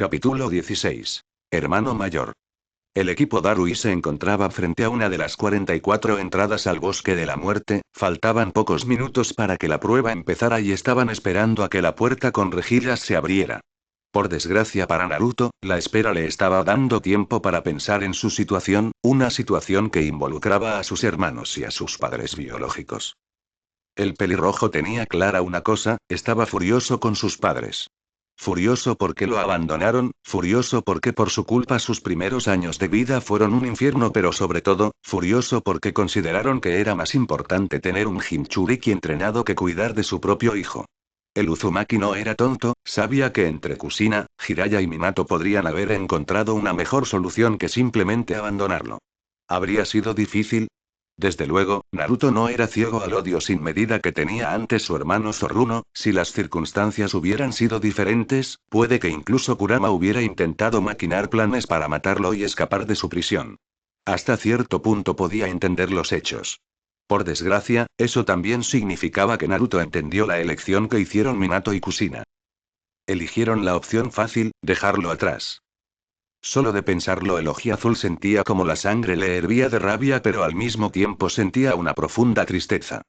Capítulo 16. Hermano mayor. El equipo Darui se encontraba frente a una de las 44 entradas al Bosque de la Muerte, faltaban pocos minutos para que la prueba empezara y estaban esperando a que la puerta con rejillas se abriera. Por desgracia para Naruto, la espera le estaba dando tiempo para pensar en su situación, una situación que involucraba a sus hermanos y a sus padres biológicos. El pelirrojo tenía clara una cosa, estaba furioso con sus padres. Furioso porque lo abandonaron, furioso porque por su culpa sus primeros años de vida fueron un infierno, pero sobre todo, furioso porque consideraron que era más importante tener un Jinchuriki entrenado que cuidar de su propio hijo. El Uzumaki no era tonto, sabía que entre Kusina, Jiraiya y Minato podrían haber encontrado una mejor solución que simplemente abandonarlo. ¿Habría sido difícil? Desde luego, Naruto no era ciego al odio sin medida que tenía ante su hermano Zorruno. Si las circunstancias hubieran sido diferentes, puede que incluso Kurama hubiera intentado maquinar planes para matarlo y escapar de su prisión. Hasta cierto punto podía entender los hechos. Por desgracia, eso también significaba que Naruto entendió la elección que hicieron Minato y Kusina. Eligieron la opción fácil, dejarlo atrás. Solo de pensarlo el Ojiazul sentía como la sangre le hervía de rabia, pero al mismo tiempo sentía una profunda tristeza.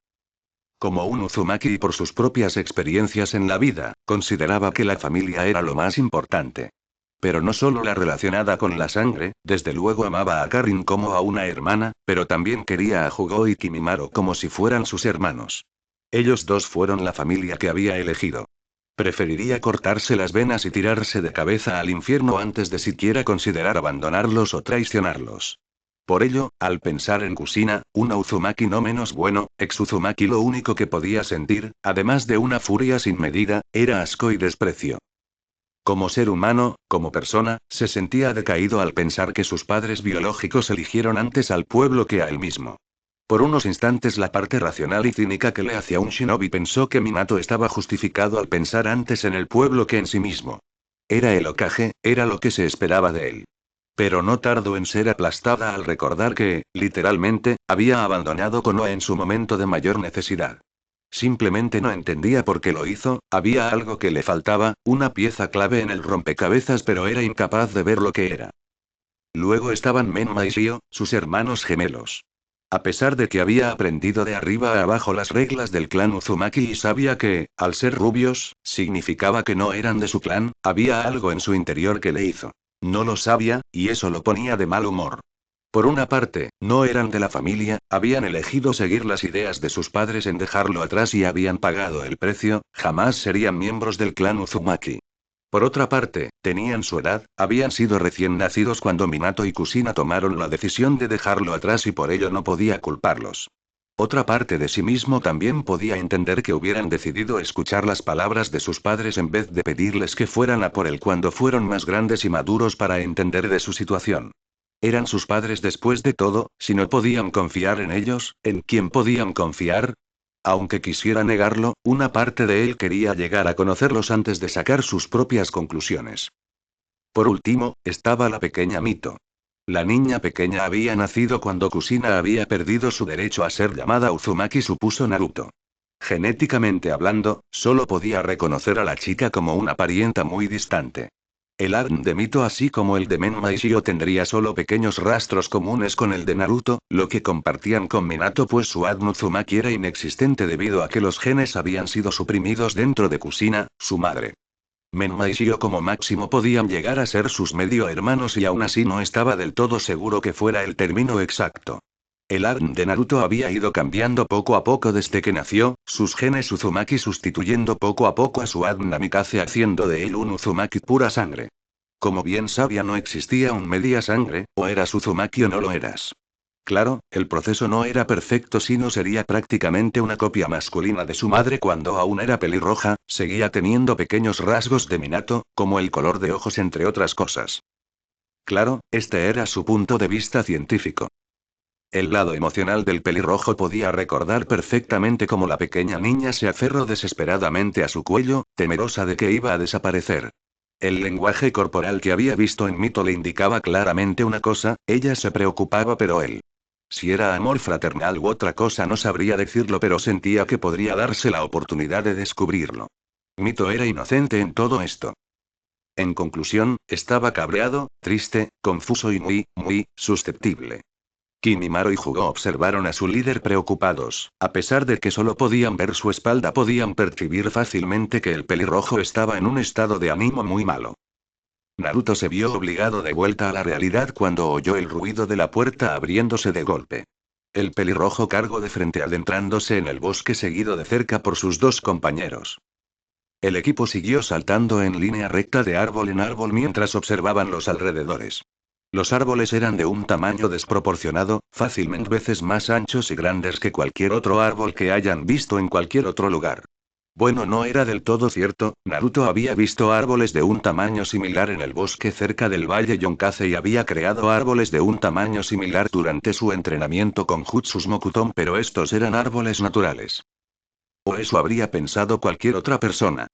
Como un Uzumaki y por sus propias experiencias en la vida, consideraba que la familia era lo más importante. Pero no solo la relacionada con la sangre, desde luego amaba a Karin como a una hermana, pero también quería a Jugo y Kimimaro como si fueran sus hermanos. Ellos dos fueron la familia que había elegido. Preferiría cortarse las venas y tirarse de cabeza al infierno antes de siquiera considerar abandonarlos o traicionarlos. Por ello, al pensar en Kusina, una Uzumaki no menos bueno, ex Uzumaki, lo único que podía sentir, además de una furia sin medida, era asco y desprecio. Como ser humano, como persona, se sentía decaído al pensar que sus padres biológicos eligieron antes al pueblo que a él mismo. Por unos instantes la parte racional y cínica que le hacía un shinobi pensó que Minato estaba justificado al pensar antes en el pueblo que en sí mismo. Era el Hokage, era lo que se esperaba de él. Pero no tardó en ser aplastada al recordar que, literalmente, había abandonado Konoha en su momento de mayor necesidad. Simplemente no entendía por qué lo hizo, había algo que le faltaba, una pieza clave en el rompecabezas, pero era incapaz de ver lo que era. Luego estaban Menma y Shio, sus hermanos gemelos. A pesar de que había aprendido de arriba a abajo las reglas del clan Uzumaki y sabía que, al ser rubios, significaba que no eran de su clan, había algo en su interior que le hizo. No lo sabía, y eso lo ponía de mal humor. Por una parte, no eran de la familia, habían elegido seguir las ideas de sus padres en dejarlo atrás y habían pagado el precio, jamás serían miembros del clan Uzumaki. Por otra parte, tenían su edad, habían sido recién nacidos cuando Minato y Kusina tomaron la decisión de dejarlo atrás y por ello no podía culparlos. Otra parte de sí mismo también podía entender que hubieran decidido escuchar las palabras de sus padres en vez de pedirles que fueran a por él cuando fueron más grandes y maduros para entender de su situación. Eran sus padres después de todo, si no podían confiar en ellos, ¿en quién podían confiar? Aunque quisiera negarlo, una parte de él quería llegar a conocerlos antes de sacar sus propias conclusiones. Por último, estaba la pequeña Mito. La niña pequeña había nacido cuando Kusina había perdido su derecho a ser llamada Uzumaki, supuso Naruto. Genéticamente hablando, solo podía reconocer a la chica como una parienta muy distante. El ADN de Mito así como el de Menma y Shio tendría solo pequeños rastros comunes con el de Naruto, lo que compartían con Minato, pues su ADN Uzumaki era inexistente debido a que los genes habían sido suprimidos dentro de Kusina, su madre. Menma y Shio como máximo podían llegar a ser sus medio hermanos y aún así no estaba del todo seguro que fuera el término exacto. El ADN de Naruto había ido cambiando poco a poco desde que nació, sus genes Uzumaki sustituyendo poco a poco a su ADN Namikaze, haciendo de él un Uzumaki pura sangre. Como bien sabía, no existía un media sangre, o eras Uzumaki o no lo eras. Claro, el proceso no era perfecto, sino sería prácticamente una copia masculina de su madre cuando aún era pelirroja, seguía teniendo pequeños rasgos de Minato, como el color de ojos entre otras cosas. Claro, este era su punto de vista científico. El lado emocional del pelirrojo podía recordar perfectamente cómo la pequeña niña se aferró desesperadamente a su cuello, temerosa de que iba a desaparecer. El lenguaje corporal que había visto en Mito le indicaba claramente una cosa, ella se preocupaba, pero él. Si era amor fraternal u otra cosa no sabría decirlo, pero sentía que podría darse la oportunidad de descubrirlo. Mito era inocente en todo esto. En conclusión, estaba cabreado, triste, confuso y muy susceptible. Kimimaro y Hugo observaron a su líder preocupados. A pesar de que solo podían ver su espalda, podían percibir fácilmente que el pelirrojo estaba en un estado de ánimo muy malo. Naruto se vio obligado de vuelta a la realidad cuando oyó el ruido de la puerta abriéndose de golpe. El pelirrojo cargó de frente adentrándose en el bosque seguido de cerca por sus dos compañeros. El equipo siguió saltando en línea recta de árbol en árbol mientras observaban los alrededores. Los árboles eran de un tamaño desproporcionado, fácilmente veces más anchos y grandes que cualquier otro árbol que hayan visto en cualquier otro lugar. Bueno, no era del todo cierto, Naruto había visto árboles de un tamaño similar en el bosque cerca del valle Yonkaze y había creado árboles de un tamaño similar durante su entrenamiento con Jutsus Mokuton, pero estos eran árboles naturales. O eso habría pensado cualquier otra persona.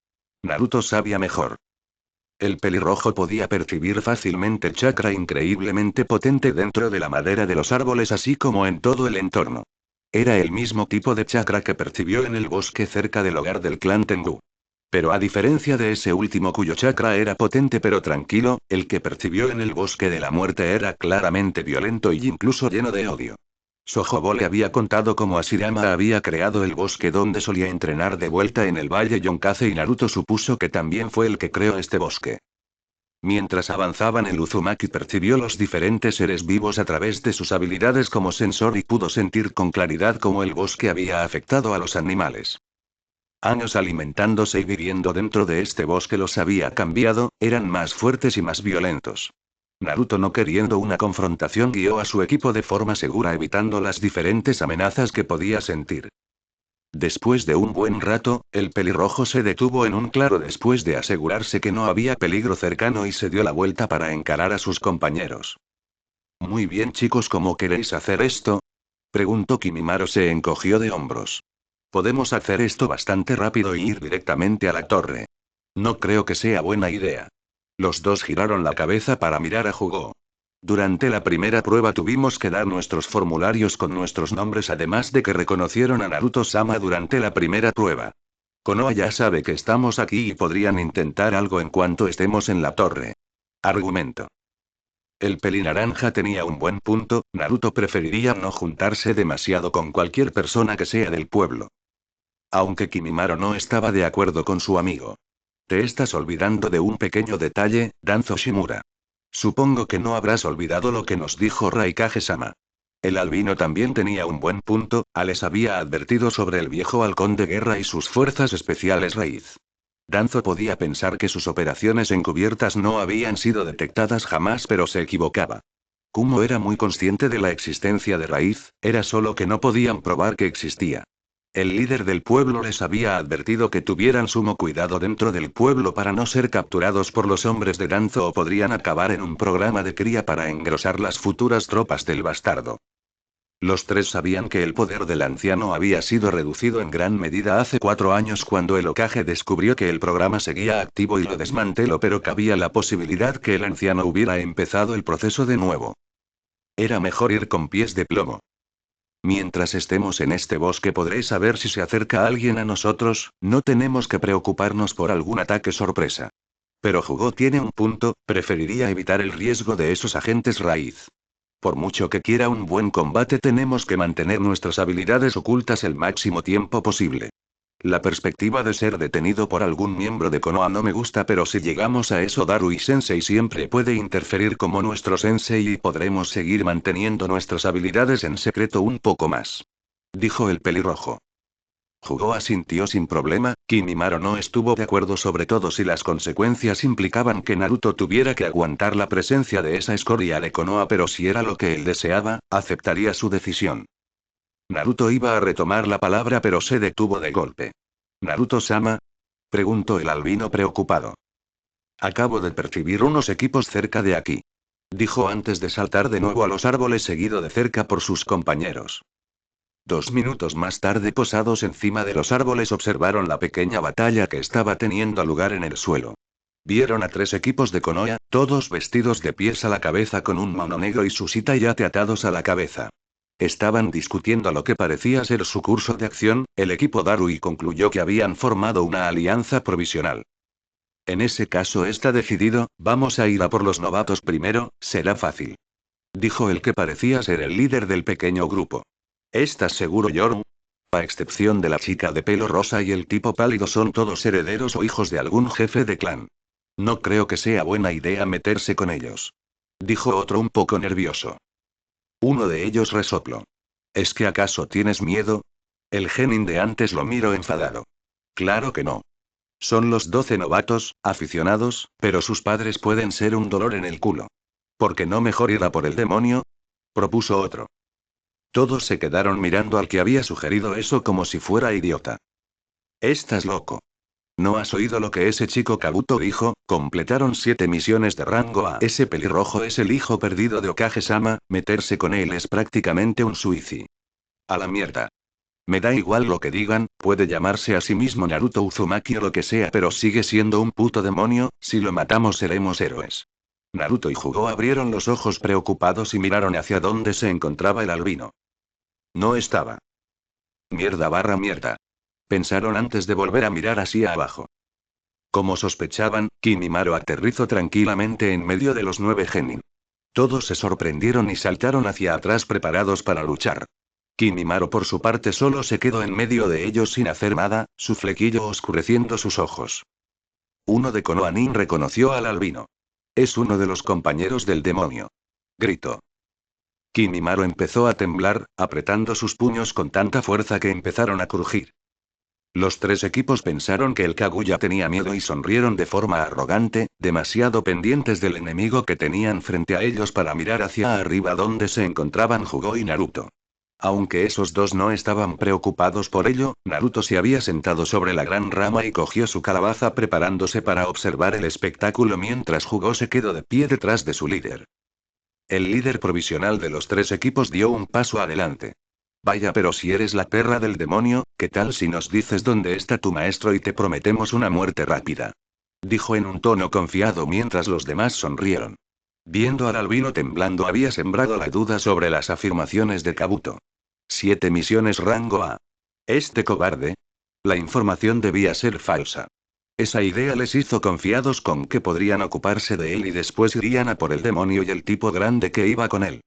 Naruto sabía mejor. El pelirrojo podía percibir fácilmente el chakra increíblemente potente dentro de la madera de los árboles así como en todo el entorno. Era el mismo tipo de chakra que percibió en el bosque cerca del hogar del clan Tengu. Pero a diferencia de ese último cuyo chakra era potente pero tranquilo, el que percibió en el bosque de la muerte era claramente violento y incluso lleno de odio. Sojobo le había contado cómo Ashirama había creado el bosque donde solía entrenar de vuelta en el valle Yonkaze y Naruto supuso que también fue el que creó este bosque. Mientras avanzaban el Uzumaki percibió los diferentes seres vivos a través de sus habilidades como sensor y pudo sentir con claridad cómo el bosque había afectado a los animales. Años alimentándose y viviendo dentro de este bosque los había cambiado, eran más fuertes y más violentos. Naruto, no queriendo una confrontación, guió a su equipo de forma segura evitando las diferentes amenazas que podía sentir. Después de un buen rato, el pelirrojo se detuvo en un claro después de asegurarse que no había peligro cercano y se dio la vuelta para encarar a sus compañeros. Muy bien chicos, ¿cómo queréis hacer esto? Preguntó Kimimaro. Se encogió de hombros. Podemos hacer esto bastante rápido y ir directamente a la torre. No creo que sea buena idea. Los dos giraron la cabeza para mirar a Hugo. Durante la primera prueba tuvimos que dar nuestros formularios con nuestros nombres, además de que reconocieron a Naruto-sama durante la primera prueba. Konoha ya sabe que estamos aquí y podrían intentar algo en cuanto estemos en la torre. Argumento. El pelinaranja tenía un buen punto, Naruto preferiría no juntarse demasiado con cualquier persona que sea del pueblo. Aunque Kimimaro no estaba de acuerdo con su amigo. Te estás olvidando de un pequeño detalle, Danzo Shimura. Supongo que no habrás olvidado lo que nos dijo Raikage-sama. El albino también tenía un buen punto, les había advertido sobre el viejo halcón de guerra y sus fuerzas especiales raíz. Danzo podía pensar que sus operaciones encubiertas no habían sido detectadas jamás, pero se equivocaba. Kumo era muy consciente de la existencia de raíz, era solo que no podían probar que existía. El líder del pueblo les había advertido que tuvieran sumo cuidado dentro del pueblo para no ser capturados por los hombres de Danzo o podrían acabar en un programa de cría para engrosar las futuras tropas del bastardo. Los tres sabían que el poder del anciano había sido reducido en gran medida hace 4 años cuando el Hokage descubrió que el programa seguía activo y lo desmanteló, pero cabía la posibilidad que el anciano hubiera empezado el proceso de nuevo. Era mejor ir con pies de plomo. Mientras estemos en este bosque podré saber si se acerca alguien a nosotros, no tenemos que preocuparnos por algún ataque sorpresa. Pero Hugo tiene un punto, preferiría evitar el riesgo de esos agentes raíz. Por mucho que quiera un buen combate tenemos que mantener nuestras habilidades ocultas el máximo tiempo posible. La perspectiva de ser detenido por algún miembro de Konoha no me gusta, pero si llegamos a eso, Darui-sensei siempre puede interferir como nuestro sensei y podremos seguir manteniendo nuestras habilidades en secreto un poco más. Dijo el pelirrojo. Hugo asintió sin problema. Kimimaro no estuvo de acuerdo, sobre todo si las consecuencias implicaban que Naruto tuviera que aguantar la presencia de esa escoria de Konoha, pero si era lo que él deseaba, aceptaría su decisión. Naruto iba a retomar la palabra pero se detuvo de golpe. ¿Naruto-sama? Preguntó el albino preocupado. Acabo de percibir unos equipos cerca de aquí. Dijo antes de saltar de nuevo a los árboles seguido de cerca por sus compañeros. 2 minutos más tarde, posados encima de los árboles, observaron la pequeña batalla que estaba teniendo lugar en el suelo. Vieron a 3 equipos de Konoha, todos vestidos de pies a la cabeza con un mono negro y sus yate atados a la cabeza. Estaban discutiendo lo que parecía ser su curso de acción. El equipo Darui concluyó que habían formado una alianza provisional. En ese caso está decidido, vamos a ir a por los novatos primero, será fácil. Dijo el que parecía ser el líder del pequeño grupo. ¿Estás seguro, Yoru? A excepción de la chica de pelo rosa y el tipo pálido, son todos herederos o hijos de algún jefe de clan. No creo que sea buena idea meterse con ellos. Dijo otro un poco nervioso. Uno de ellos resopló. ¿Es que acaso tienes miedo? El genin de antes lo miró enfadado. Claro que no. Son los 12 novatos, aficionados, pero sus padres pueden ser un dolor en el culo. ¿Por qué no mejor ir a por el demonio? Propuso otro. Todos se quedaron mirando al que había sugerido eso como si fuera idiota. Estás loco. ¿No has oído lo que ese chico Kabuto dijo? Completaron 7 misiones de rango A. Ese pelirrojo es el hijo perdido de Okage-sama, meterse con él es prácticamente un suicidio. A la mierda. Me da igual lo que digan, puede llamarse a sí mismo Naruto Uzumaki o lo que sea, pero sigue siendo un puto demonio, si lo matamos seremos héroes. Naruto y Jugo abrieron los ojos preocupados y miraron hacia donde se encontraba el albino. No estaba. Mierda barra mierda. Pensaron antes de volver a mirar así abajo. Como sospechaban, Kimimaro aterrizó tranquilamente en medio de los 9 genin. Todos se sorprendieron y saltaron hacia atrás preparados para luchar. Kimimaro por su parte solo se quedó en medio de ellos sin hacer nada, su flequillo oscureciendo sus ojos. Uno de Konoha-nin reconoció al albino. Es uno de los compañeros del demonio. Gritó. Kimimaro empezó a temblar, apretando sus puños con tanta fuerza que empezaron a crujir. Los 3 equipos pensaron que el Kaguya tenía miedo y sonrieron de forma arrogante, demasiado pendientes del enemigo que tenían frente a ellos para mirar hacia arriba donde se encontraban Jugo y Naruto. Aunque esos dos no estaban preocupados por ello, Naruto se había sentado sobre la gran rama y cogió su calabaza preparándose para observar el espectáculo mientras Jugo se quedó de pie detrás de su líder. El líder provisional de los 3 equipos dio un paso adelante. Vaya, pero si eres la perra del demonio, ¿qué tal si nos dices dónde está tu maestro y te prometemos una muerte rápida? Dijo en un tono confiado mientras los demás sonrieron. Viendo al albino temblando había sembrado la duda sobre las afirmaciones de Kabuto. 7 misiones rango A. Este cobarde. La información debía ser falsa. Esa idea les hizo confiados con que podrían ocuparse de él y después irían a por el demonio y el tipo grande que iba con él.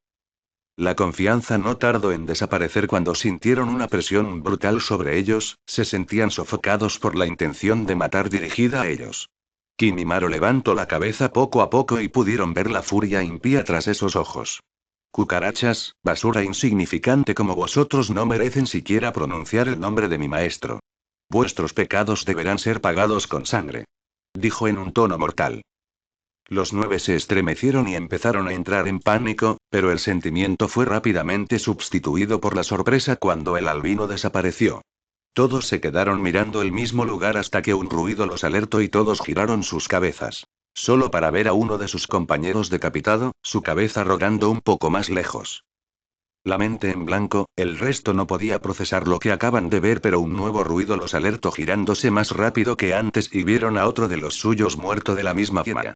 La confianza no tardó en desaparecer cuando sintieron una presión brutal sobre ellos, se sentían sofocados por la intención de matar dirigida a ellos. Kimimaro levantó la cabeza poco a poco y pudieron ver la furia impía tras esos ojos. Cucarachas, basura insignificante como vosotros no merecen siquiera pronunciar el nombre de mi maestro. Vuestros pecados deberán ser pagados con sangre. Dijo en un tono mortal. Los 9 se estremecieron y empezaron a entrar en pánico, pero el sentimiento fue rápidamente sustituido por la sorpresa cuando el albino desapareció. Todos se quedaron mirando el mismo lugar hasta que un ruido los alertó y todos giraron sus cabezas. Solo para ver a uno de sus compañeros decapitado, su cabeza rodando un poco más lejos. La mente en blanco, el resto no podía procesar lo que acaban de ver, pero un nuevo ruido los alertó girándose más rápido que antes y vieron a otro de los suyos muerto de la misma forma.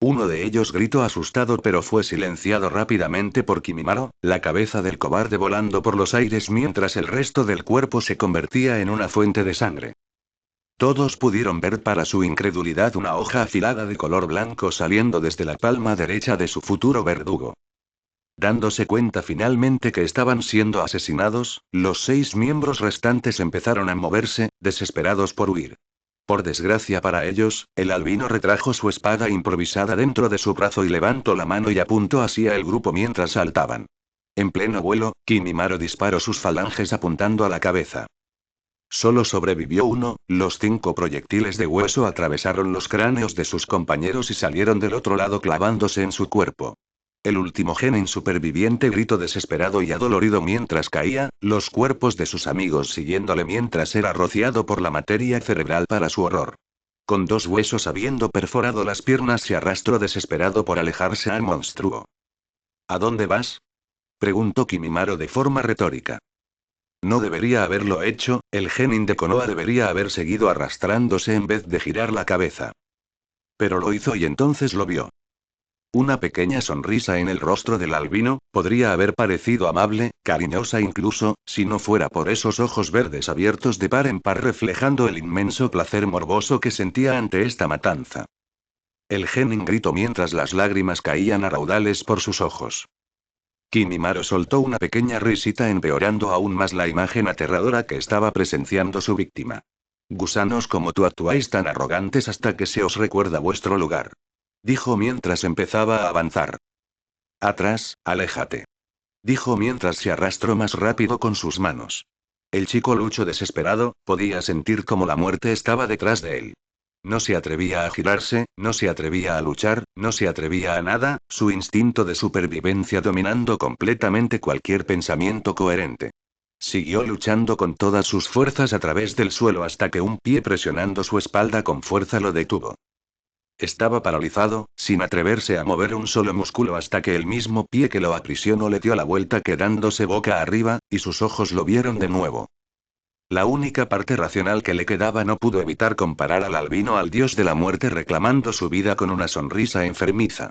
Uno de ellos gritó asustado pero fue silenciado rápidamente por Kimimaro, la cabeza del cobarde volando por los aires mientras el resto del cuerpo se convertía en una fuente de sangre. Todos pudieron ver para su incredulidad una hoja afilada de color blanco saliendo desde la palma derecha de su futuro verdugo. Dándose cuenta finalmente que estaban siendo asesinados, los 6 miembros restantes empezaron a moverse, desesperados por huir. Por desgracia para ellos, el albino retrajo su espada improvisada dentro de su brazo y levantó la mano y apuntó hacia el grupo mientras saltaban. En pleno vuelo, Kimimaro disparó sus falanges apuntando a la cabeza. Solo sobrevivió uno, los 5 proyectiles de hueso atravesaron los cráneos de sus compañeros y salieron del otro lado clavándose en su cuerpo. El último genin superviviente gritó desesperado y adolorido mientras caía, los cuerpos de sus amigos siguiéndole mientras era rociado por la materia cerebral para su horror. Con 2 huesos habiendo perforado las piernas se arrastró desesperado por alejarse al monstruo. ¿A dónde vas? Preguntó Kimimaro de forma retórica. No debería haberlo hecho, el genin de Konoha debería haber seguido arrastrándose en vez de girar la cabeza. Pero lo hizo y entonces lo vio. Una pequeña sonrisa en el rostro del albino, podría haber parecido amable, cariñosa incluso, si no fuera por esos ojos verdes abiertos de par en par reflejando el inmenso placer morboso que sentía ante esta matanza. El genin gritó mientras las lágrimas caían a raudales por sus ojos. Kimimaro soltó una pequeña risita empeorando aún más la imagen aterradora que estaba presenciando su víctima. Gusanos como tú actuáis tan arrogantes hasta que se os recuerda vuestro lugar. Dijo mientras empezaba a avanzar. Atrás, aléjate. Dijo mientras se arrastró más rápido con sus manos. El chico luchó desesperado, podía sentir como la muerte estaba detrás de él. No se atrevía a girarse, no se atrevía a luchar, no se atrevía a nada, su instinto de supervivencia dominando completamente cualquier pensamiento coherente. Siguió luchando con todas sus fuerzas a través del suelo hasta que un pie presionando su espalda con fuerza lo detuvo. Estaba paralizado, sin atreverse a mover un solo músculo hasta que el mismo pie que lo aprisionó le dio la vuelta quedándose boca arriba, y sus ojos lo vieron de nuevo. La única parte racional que le quedaba no pudo evitar comparar al albino al dios de la muerte reclamando su vida con una sonrisa enfermiza.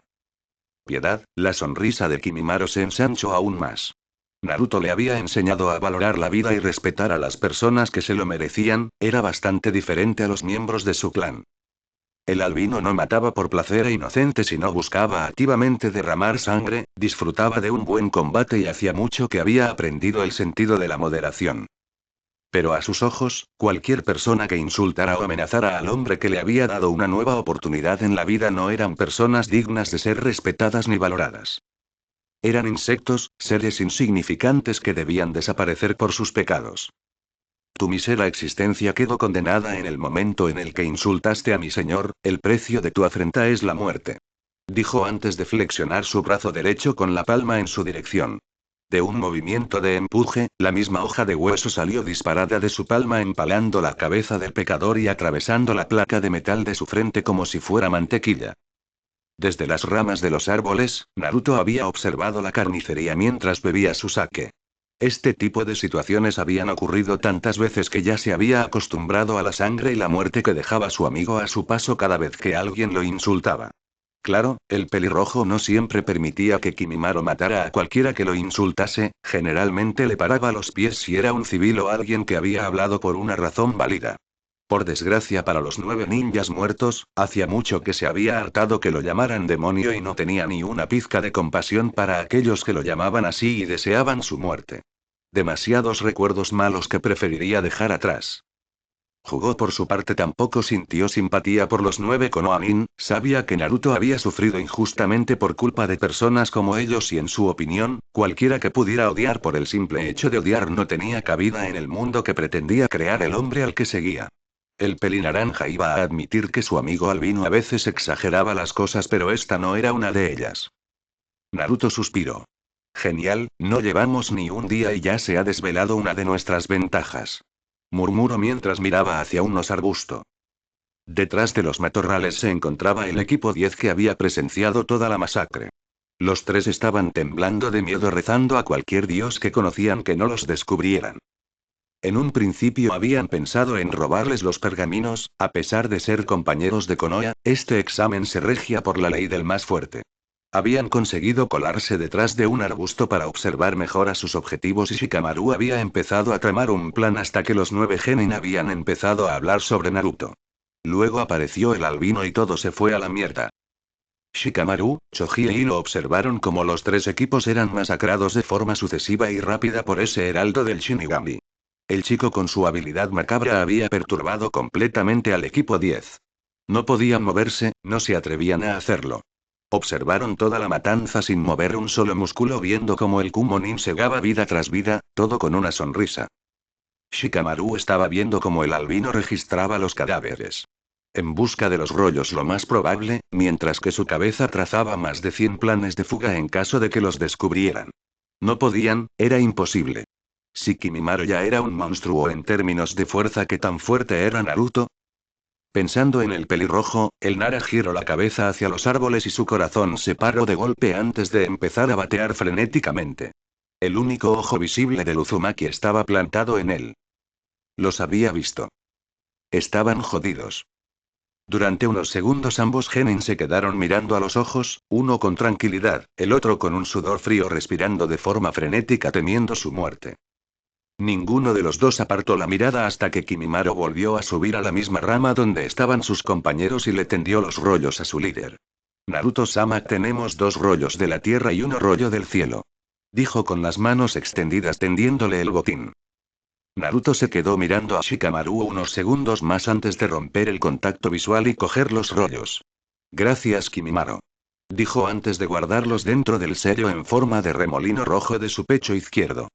Piedad, la sonrisa de Kimimaro se ensanchó aún más. Naruto le había enseñado a valorar la vida y respetar a las personas que se lo merecían, era bastante diferente a los miembros de su clan. El albino no mataba por placer e inocente sino buscaba activamente derramar sangre, disfrutaba de un buen combate y hacía mucho que había aprendido el sentido de la moderación. Pero a sus ojos, cualquier persona que insultara o amenazara al hombre que le había dado una nueva oportunidad en la vida no eran personas dignas de ser respetadas ni valoradas. Eran insectos, seres insignificantes que debían desaparecer por sus pecados. Tu mísera existencia quedó condenada en el momento en el que insultaste a mi señor, el precio de tu afrenta es la muerte. Dijo antes de flexionar su brazo derecho con la palma en su dirección. De un movimiento de empuje, la misma hoja de hueso salió disparada de su palma empalando la cabeza del pecador y atravesando la placa de metal de su frente como si fuera mantequilla. Desde las ramas de los árboles, Naruto había observado la carnicería mientras bebía su sake. Este tipo de situaciones habían ocurrido tantas veces que ya se había acostumbrado a la sangre y la muerte que dejaba su amigo a su paso cada vez que alguien lo insultaba. Claro, el pelirrojo no siempre permitía que Kimimaro matara a cualquiera que lo insultase, generalmente le paraba los pies si era un civil o alguien que había hablado por una razón válida. Por desgracia para los 9 ninjas muertos, hacía mucho que se había hartado que lo llamaran demonio y no tenía ni una pizca de compasión para aquellos que lo llamaban así y deseaban su muerte. Demasiados recuerdos malos que preferiría dejar atrás. Jugó por su parte tampoco sintió simpatía por los 9 Konoha-nin, sabía que Naruto había sufrido injustamente por culpa de personas como ellos y en su opinión, cualquiera que pudiera odiar por el simple hecho de odiar no tenía cabida en el mundo que pretendía crear el hombre al que seguía. El pelinaranja iba a admitir que su amigo albino a veces exageraba las cosas pero esta no era una de ellas. Naruto suspiró. Genial, no llevamos ni un día y ya se ha desvelado una de nuestras ventajas. Murmuró mientras miraba hacia unos arbustos. Detrás de los matorrales se encontraba el equipo 10 que había presenciado toda la masacre. Los 3 estaban temblando de miedo rezando a cualquier dios que conocían que no los descubrieran. En un principio habían pensado en robarles los pergaminos, a pesar de ser compañeros de Konoha, este examen se regía por la ley del más fuerte. Habían conseguido colarse detrás de un arbusto para observar mejor a sus objetivos y Shikamaru había empezado a tramar un plan hasta que los 9 genin habían empezado a hablar sobre Naruto. Luego apareció el albino y todo se fue a la mierda. Shikamaru, Choji y lo observaron como los 3 equipos eran masacrados de forma sucesiva y rápida por ese heraldo del Shinigami. El chico con su habilidad macabra había perturbado completamente al equipo 10. No podían moverse, no se atrevían a hacerlo. Observaron toda la matanza sin mover un solo músculo viendo cómo el Kumonin segaba vida tras vida, todo con una sonrisa. Shikamaru estaba viendo cómo el albino registraba los cadáveres. En busca de los rollos lo más probable, mientras que su cabeza trazaba más de 100 planes de fuga en caso de que los descubrieran. No podían, era imposible. Si Kimimaro ya era un monstruo en términos de fuerza, ¿qué tan fuerte era Naruto? Pensando en el pelirrojo, el Nara giró la cabeza hacia los árboles y su corazón se paró de golpe antes de empezar a batear frenéticamente. El único ojo visible del Uzumaki estaba plantado en él. Los había visto. Estaban jodidos. Durante unos segundos ambos genin se quedaron mirando a los ojos, uno con tranquilidad, el otro con un sudor frío respirando de forma frenética temiendo su muerte. Ninguno de los dos apartó la mirada hasta que Kimimaro volvió a subir a la misma rama donde estaban sus compañeros y le tendió los rollos a su líder. Naruto-sama, tenemos 2 rollos de la tierra y 1 rollo del cielo. Dijo con las manos extendidas tendiéndole el botín. Naruto se quedó mirando a Shikamaru unos segundos más antes de romper el contacto visual y coger los rollos. Gracias, Kimimaro. Dijo antes de guardarlos dentro del sello en forma de remolino rojo de su pecho izquierdo.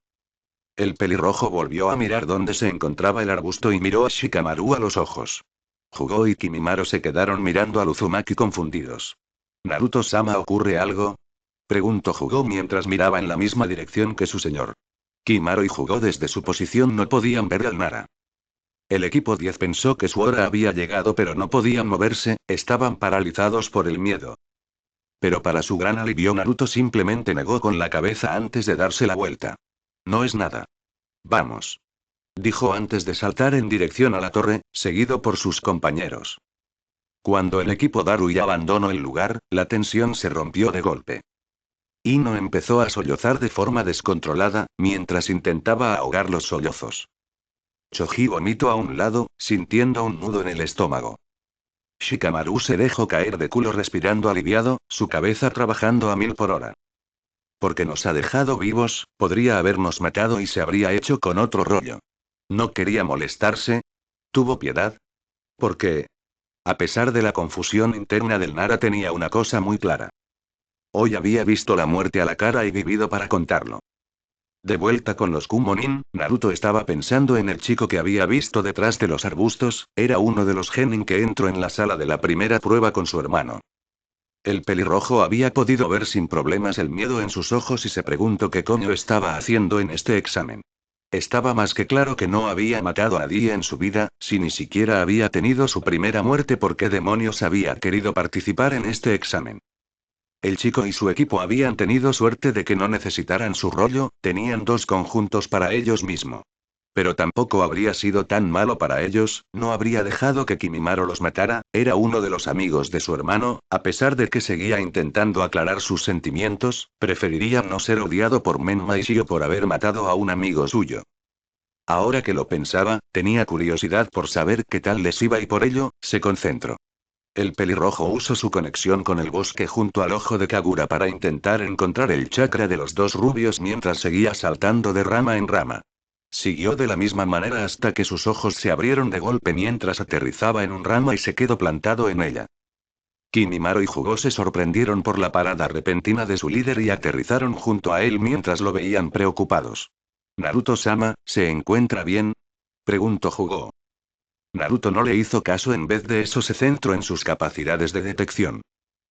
El pelirrojo volvió a mirar dónde se encontraba el arbusto y miró a Shikamaru a los ojos. Jugó y Kimimaro se quedaron mirando al Uzumaki confundidos. ¿Naruto-sama, ocurre algo? Preguntó Jugó mientras miraba en la misma dirección que su señor. Kimimaro y Jugó desde su posición no podían ver al Nara. El equipo 10 pensó que su hora había llegado pero no podían moverse, estaban paralizados por el miedo. Pero para su gran alivio Naruto simplemente negó con la cabeza antes de darse la vuelta. No es nada. Vamos. Dijo antes de saltar en dirección a la torre, seguido por sus compañeros. Cuando el equipo Darui abandonó el lugar, la tensión se rompió de golpe. Ino empezó a sollozar de forma descontrolada, mientras intentaba ahogar los sollozos. Choji vomitó a un lado, sintiendo un nudo en el estómago. Shikamaru se dejó caer de culo respirando aliviado, su cabeza trabajando a 1000 por hora. Porque nos ha dejado vivos, podría habernos matado y se habría hecho con otro rollo. ¿No quería molestarse? ¿Tuvo piedad? Porque, a pesar de la confusión interna del Nara, tenía una cosa muy clara. Hoy había visto la muerte a la cara y vivido para contarlo. De vuelta con los Kumonin, Naruto estaba pensando en el chico que había visto detrás de los arbustos, era uno de los genin que entró en la sala de la primera prueba con su hermano. El pelirrojo había podido ver sin problemas el miedo en sus ojos y se preguntó qué coño estaba haciendo en este examen. Estaba más que claro que no había matado a nadie en su vida, si ni siquiera había tenido su primera muerte, ¿por qué demonios había querido participar en este examen? El chico y su equipo habían tenido suerte de que no necesitaran su rollo, tenían 2 conjuntos para ellos mismos. Pero tampoco habría sido tan malo para ellos, no habría dejado que Kimimaro los matara, era uno de los amigos de su hermano, a pesar de que seguía intentando aclarar sus sentimientos, preferiría no ser odiado por Menma y Shio por haber matado a un amigo suyo. Ahora que lo pensaba, tenía curiosidad por saber qué tal les iba y por ello, se concentró. El pelirrojo usó su conexión con el bosque junto al ojo de Kagura para intentar encontrar el chakra de los 2 rubios mientras seguía saltando de rama en rama. Siguió de la misma manera hasta que sus ojos se abrieron de golpe mientras aterrizaba en un rama y se quedó plantado en ella. Kimimaro y Jugó se sorprendieron por la parada repentina de su líder y aterrizaron junto a él mientras lo veían preocupados. ¿Naruto-sama, se encuentra bien? Preguntó Jugó. Naruto no le hizo caso, en vez de eso se centró en sus capacidades de detección.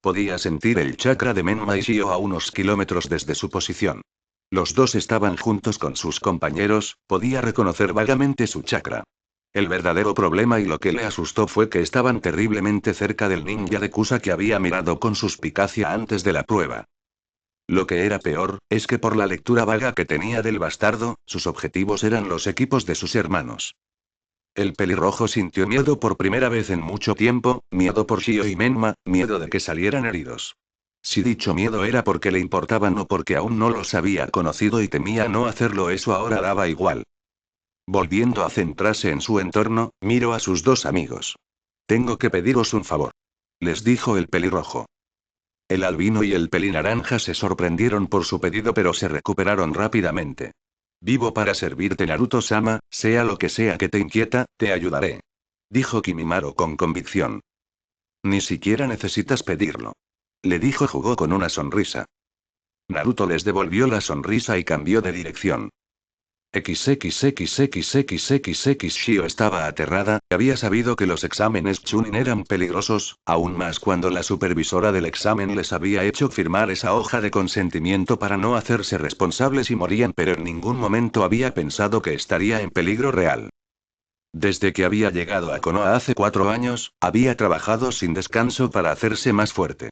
Podía sentir el chakra de Menma y Shio a unos kilómetros desde su posición. Los dos estaban juntos con sus compañeros, podía reconocer vagamente su chakra. El verdadero problema y lo que le asustó fue que estaban terriblemente cerca del ninja de Kusa que había mirado con suspicacia antes de la prueba. Lo que era peor, es que por la lectura vaga que tenía del bastardo, sus objetivos eran los equipos de sus hermanos. El pelirrojo sintió miedo por primera vez en mucho tiempo, miedo por Shio y Menma, miedo de que salieran heridos. Si dicho miedo era porque le importaban o porque aún no los había conocido y temía no hacerlo, eso ahora daba igual. Volviendo a centrarse en su entorno, miró a sus 2 amigos. Tengo que pediros un favor. Les dijo el pelirrojo. El albino y el pelinaranja se sorprendieron por su pedido pero se recuperaron rápidamente. Vivo para servirte, Naruto-sama, sea lo que sea que te inquieta, te ayudaré. Dijo Kimimaro con convicción. Ni siquiera necesitas pedirlo. Le dijo Jugó con una sonrisa. Naruto les devolvió la sonrisa y cambió de dirección. XXXXXXX Shio estaba aterrada, había sabido que los exámenes Chunin eran peligrosos, aún más cuando la supervisora del examen les había hecho firmar esa hoja de consentimiento para no hacerse responsables si morían, pero en ningún momento había pensado que estaría en peligro real. Desde que había llegado a Konoha hace 4 años, había trabajado sin descanso para hacerse más fuerte.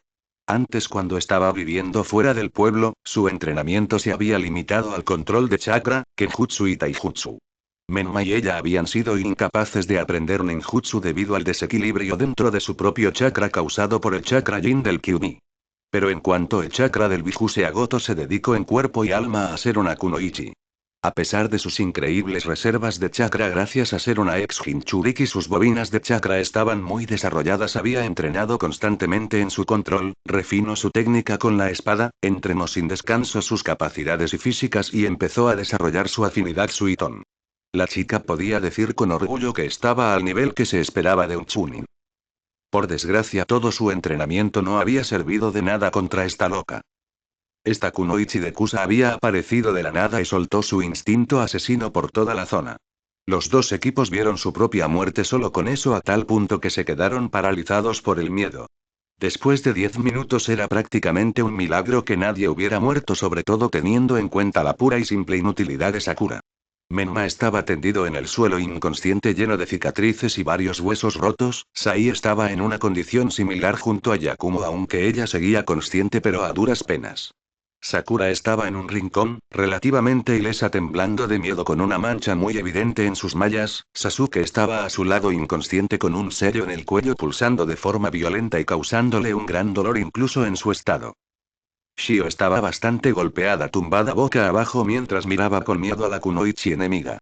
Antes, cuando estaba viviendo fuera del pueblo, su entrenamiento se había limitado al control de chakra, kenjutsu y taijutsu. Menma y ella habían sido incapaces de aprender ninjutsu debido al desequilibrio dentro de su propio chakra causado por el chakra yin del Kyuubi. Pero en cuanto el chakra del Biju se agotó, se dedicó en cuerpo y alma a ser una kunoichi. A pesar de sus increíbles reservas de chakra gracias a ser una ex Jinchuriki, sus bobinas de chakra estaban muy desarrolladas. Había entrenado constantemente en su control, refinó su técnica con la espada, entrenó sin descanso sus capacidades y físicas y empezó a desarrollar su afinidad Suiton. La chica podía decir con orgullo que estaba al nivel que se esperaba de un chunin. Por desgracia, todo su entrenamiento no había servido de nada contra esta loca. Esta kunoichi de Kusa había aparecido de la nada y soltó su instinto asesino por toda la zona. Los dos equipos vieron su propia muerte solo con eso, a tal punto que se quedaron paralizados por el miedo. Después de 10 minutos era prácticamente un milagro que nadie hubiera muerto, sobre todo teniendo en cuenta la pura y simple inutilidad de Sakura. Menma estaba tendido en el suelo inconsciente, lleno de cicatrices y varios huesos rotos. Sai estaba en una condición similar junto a Yakumo, aunque ella seguía consciente pero a duras penas. Sakura estaba en un rincón, relativamente ilesa, temblando de miedo con una mancha muy evidente en sus mallas. Sasuke estaba a su lado inconsciente con un sello en el cuello pulsando de forma violenta y causándole un gran dolor incluso en su estado. Shio estaba bastante golpeada, tumbada boca abajo mientras miraba con miedo a la kunoichi enemiga.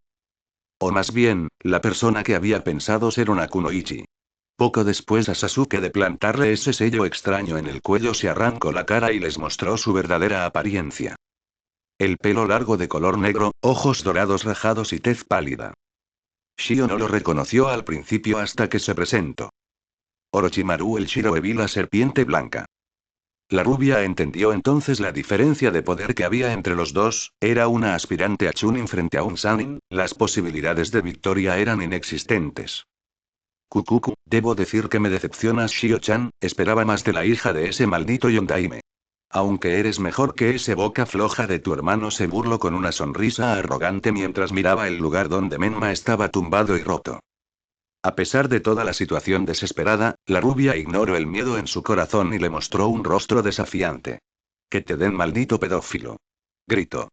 O más bien, la persona que había pensado ser una kunoichi. Poco después a Sasuke de plantarle ese sello extraño en el cuello, se arrancó la cara y les mostró su verdadera apariencia. El pelo largo de color negro, ojos dorados rajados y tez pálida. Shio no lo reconoció al principio hasta que se presentó. Orochimaru el Shiroebi, la serpiente blanca. La rubia entendió entonces la diferencia de poder que había entre los dos. Era una aspirante a Chunin frente a un Sannin, las posibilidades de victoria eran inexistentes. Kukuku, debo decir que me decepcionas, Shio-chan, esperaba más de la hija de ese maldito Yondaime. Aunque eres mejor que ese boca floja de tu hermano, se burló con una sonrisa arrogante mientras miraba el lugar donde Menma estaba tumbado y roto. A pesar de toda la situación desesperada, la rubia ignoró el miedo en su corazón y le mostró un rostro desafiante. «Que te den, maldito pedófilo», gritó.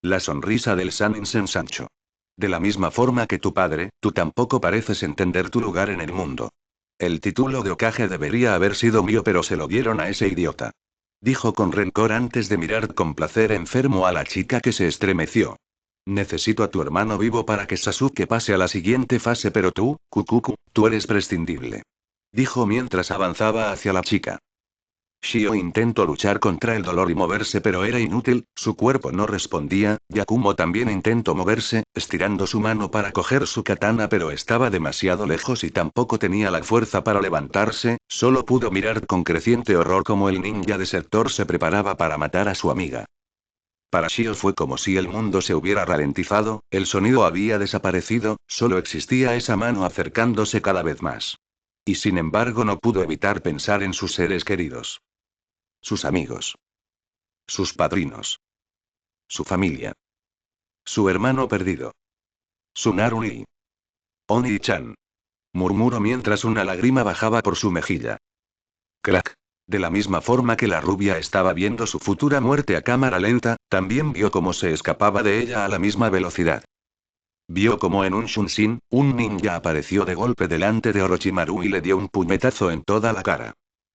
La sonrisa del Sannin se ensanchó. «De la misma forma que tu padre, tú tampoco pareces entender tu lugar en el mundo. El título de Hokage debería haber sido mío, pero se lo dieron a ese idiota», dijo con rencor antes de mirar con placer enfermo a la chica, que se estremeció. «Necesito a tu hermano vivo para que Sasuke pase a la siguiente fase, pero tú, Kukuku, tú eres prescindible», dijo mientras avanzaba hacia la chica. Shio intentó luchar contra el dolor y moverse, pero era inútil, su cuerpo no respondía. Yakumo también intentó moverse, estirando su mano para coger su katana, pero estaba demasiado lejos y tampoco tenía la fuerza para levantarse. Solo pudo mirar con creciente horror como el ninja desertor se preparaba para matar a su amiga. Para Shio fue como si el mundo se hubiera ralentizado, el sonido había desaparecido, solo existía esa mano acercándose cada vez más. Y sin embargo no pudo evitar pensar en sus seres queridos. Sus amigos. Sus padrinos. Su familia. Su hermano perdido. Su Naruni. Oni-chan. Murmuró mientras una lágrima bajaba por su mejilla. Crack. De la misma forma que la rubia estaba viendo su futura muerte a cámara lenta, también vio cómo se escapaba de ella a la misma velocidad. Vio como en un shunshin, un ninja apareció de golpe delante de Orochimaru y le dio un puñetazo en toda la cara.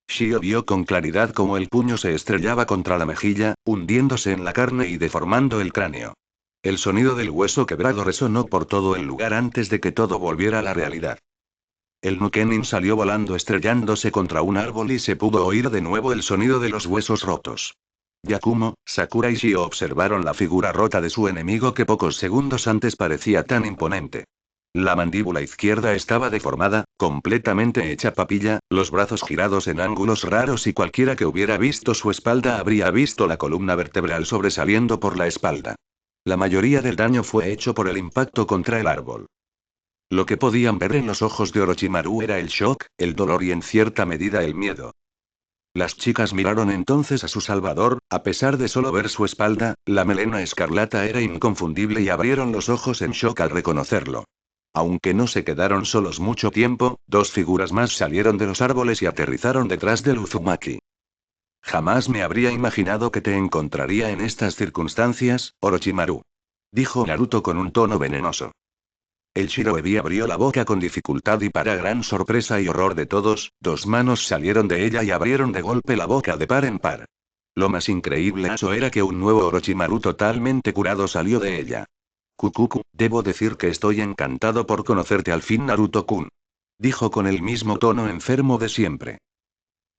Shio vio con claridad cómo el puño se estrellaba contra la mejilla, hundiéndose en la carne y deformando el cráneo. El sonido del hueso quebrado resonó por todo el lugar antes de que todo volviera a la realidad. El Nukenin salió volando estrellándose contra un árbol y se pudo oír de nuevo el sonido de los huesos rotos. Yakumo, Sakura y Shio observaron la figura rota de su enemigo, que pocos segundos antes parecía tan imponente. La mandíbula izquierda estaba deformada, completamente hecha papilla, los brazos girados en ángulos raros, y cualquiera que hubiera visto su espalda habría visto la columna vertebral sobresaliendo por la espalda. La mayoría del daño fue hecho por el impacto contra el árbol. Lo que podían ver en los ojos de Orochimaru era el shock, el dolor y en cierta medida el miedo. Las chicas miraron entonces a su salvador. A pesar de solo ver su espalda, la melena escarlata era inconfundible y abrieron los ojos en shock al reconocerlo. Aunque no se quedaron solos mucho tiempo, dos figuras más salieron de los árboles y aterrizaron detrás del Uzumaki. «Jamás me habría imaginado que te encontraría en estas circunstancias, Orochimaru», dijo Naruto con un tono venenoso. El Shiroebi abrió la boca con dificultad y para gran sorpresa y horror de todos, dos manos salieron de ella y abrieron de golpe la boca de par en par. Lo más increíble eso era que un nuevo Orochimaru totalmente curado salió de ella. Kukuku, debo decir que estoy encantado por conocerte al fin, Naruto-kun. Dijo con el mismo tono enfermo de siempre.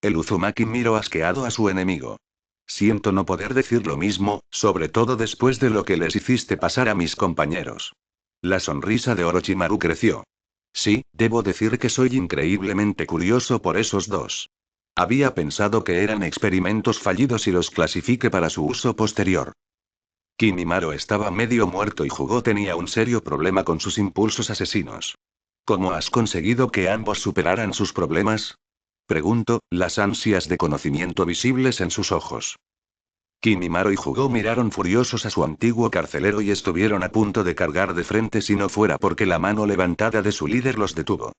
El Uzumaki miró asqueado a su enemigo. Siento no poder decir lo mismo, sobre todo después de lo que les hiciste pasar a mis compañeros. La sonrisa de Orochimaru creció. Sí, debo decir que soy increíblemente curioso por esos dos. Había pensado que eran experimentos fallidos y los clasifiqué para su uso posterior. Kimimaro estaba medio muerto y Jugo tenía un serio problema con sus impulsos asesinos. ¿Cómo has conseguido que ambos superaran sus problemas? Preguntó, las ansias de conocimiento visibles en sus ojos. Kimimaro y Jugo miraron furiosos a su antiguo carcelero y estuvieron a punto de cargar de frente si no fuera porque la mano levantada de su líder los detuvo.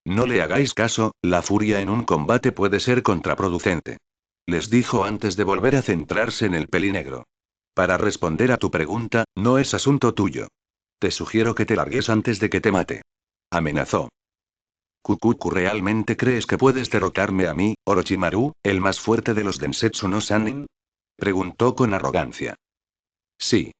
No le hagáis caso, la furia en un combate puede ser contraproducente. Les dijo antes de volver a centrarse en el pelinegro. Para responder a tu pregunta, no es asunto tuyo. Te sugiero que te largues antes de que te mate. Amenazó. ¿Kukuku realmente crees que puedes derrotarme a mí, Orochimaru, el más fuerte de los Densetsu no Sannin? Preguntó con arrogancia. Sí.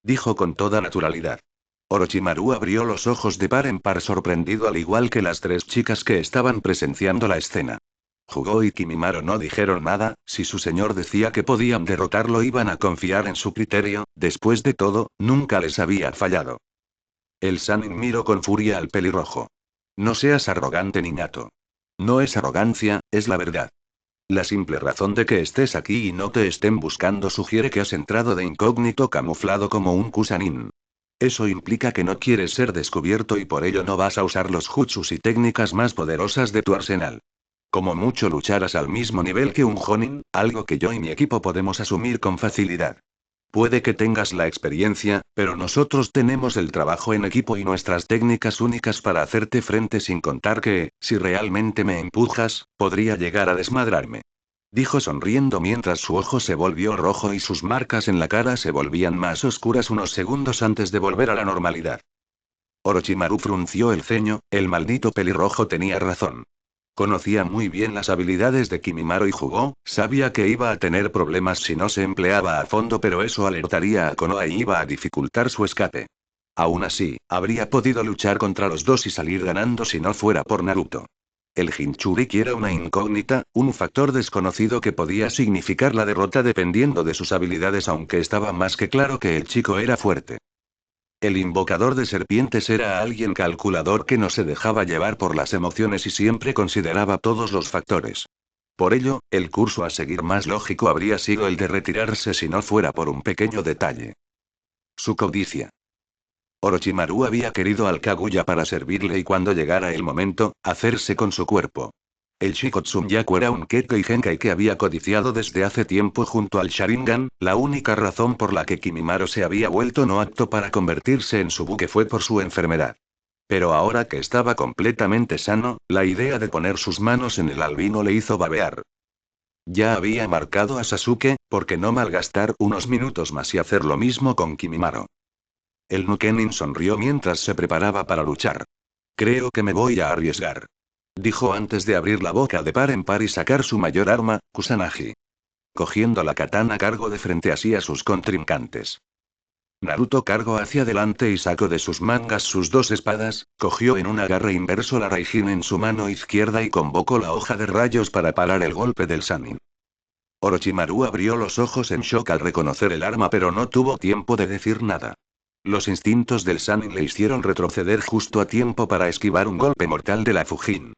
Dijo con toda naturalidad. Orochimaru abrió los ojos de par en par sorprendido al igual que las tres chicas que estaban presenciando la escena. Jugo y Kimimaro no dijeron nada, si su señor decía que podían derrotarlo iban a confiar en su criterio, después de todo, nunca les había fallado. El Sannin miró con furia al pelirrojo. No seas arrogante niñato. No es arrogancia, es la verdad. La simple razón de que estés aquí y no te estén buscando sugiere que has entrado de incógnito camuflado como un Kusanin. Eso implica que no quieres ser descubierto y por ello no vas a usar los jutsus y técnicas más poderosas de tu arsenal. Como mucho lucharás al mismo nivel que un Jonin, algo que yo y mi equipo podemos asumir con facilidad. Puede que tengas la experiencia, pero nosotros tenemos el trabajo en equipo y nuestras técnicas únicas para hacerte frente sin contar que, si realmente me empujas, podría llegar a desmadrarme. Dijo sonriendo mientras su ojo se volvió rojo y sus marcas en la cara se volvían más oscuras unos segundos antes de volver a la normalidad. Orochimaru frunció el ceño, el maldito pelirrojo tenía razón. Conocía muy bien las habilidades de Kimimaro y Jugo, sabía que iba a tener problemas si no se empleaba a fondo pero eso alertaría a Konoha y iba a dificultar su escape. Aún así, habría podido luchar contra los dos y salir ganando si no fuera por Naruto. El Jinchuriki era una incógnita, un factor desconocido que podía significar la derrota dependiendo de sus habilidades aunque estaba más que claro que el chico era fuerte. El invocador de serpientes era alguien calculador que no se dejaba llevar por las emociones y siempre consideraba todos los factores. Por ello, el curso a seguir más lógico habría sido el de retirarse si no fuera por un pequeño detalle. Su codicia. Orochimaru había querido al Kaguya para servirle y cuando llegara el momento, hacerse con su cuerpo. El Shikotsunyaku era un Kekkei Genkai que había codiciado desde hace tiempo junto al Sharingan, la única razón por la que Kimimaro se había vuelto no apto para convertirse en su buque fue por su enfermedad. Pero ahora que estaba completamente sano, la idea de poner sus manos en el albino le hizo babear. Ya había marcado a Sasuke, ¿por qué no malgastar unos minutos más y hacer lo mismo con Kimimaro? El Nukenin sonrió mientras se preparaba para luchar. Creo que me voy a arriesgar. Dijo antes de abrir la boca de par en par y sacar su mayor arma, Kusanagi. Cogiendo la katana cargó de frente así a sus contrincantes. Naruto cargó hacia adelante y sacó de sus mangas sus dos espadas, cogió en un agarre inverso la Raijin en su mano izquierda y convocó la hoja de rayos para parar el golpe del Sannin. Orochimaru abrió los ojos en shock al reconocer el arma pero no tuvo tiempo de decir nada. Los instintos del Sannin le hicieron retroceder justo a tiempo para esquivar un golpe mortal de la Fujin.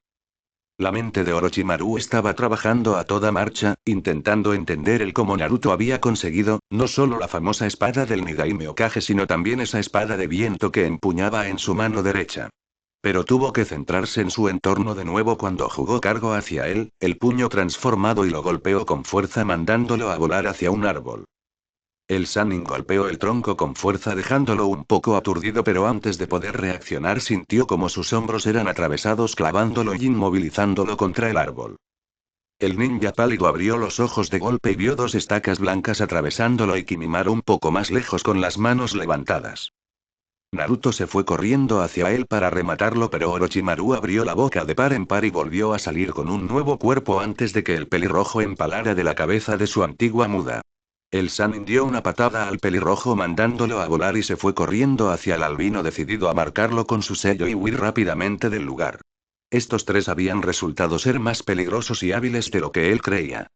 La mente de Orochimaru estaba trabajando a toda marcha, intentando entender el cómo Naruto había conseguido, no solo la famosa espada del Nigaime Okage sino también esa espada de viento que empuñaba en su mano derecha. Pero tuvo que centrarse en su entorno de nuevo cuando jugó cargo hacia él, el puño transformado y lo golpeó con fuerza mandándolo a volar hacia un árbol. El Sannin golpeó el tronco con fuerza dejándolo un poco aturdido pero antes de poder reaccionar sintió como sus hombros eran atravesados clavándolo y inmovilizándolo contra el árbol. El ninja pálido abrió los ojos de golpe y vio dos estacas blancas atravesándolo y Kimimaro un poco más lejos con las manos levantadas. Naruto se fue corriendo hacia él para rematarlo, pero Orochimaru abrió la boca de par en par y volvió a salir con un nuevo cuerpo antes de que el pelirrojo empalara de la cabeza de su antigua muda. El Sannin dio una patada al pelirrojo mandándolo a volar y se fue corriendo hacia el albino decidido a marcarlo con su sello y huir rápidamente del lugar. Estos tres habían resultado ser más peligrosos y hábiles de lo que él creía.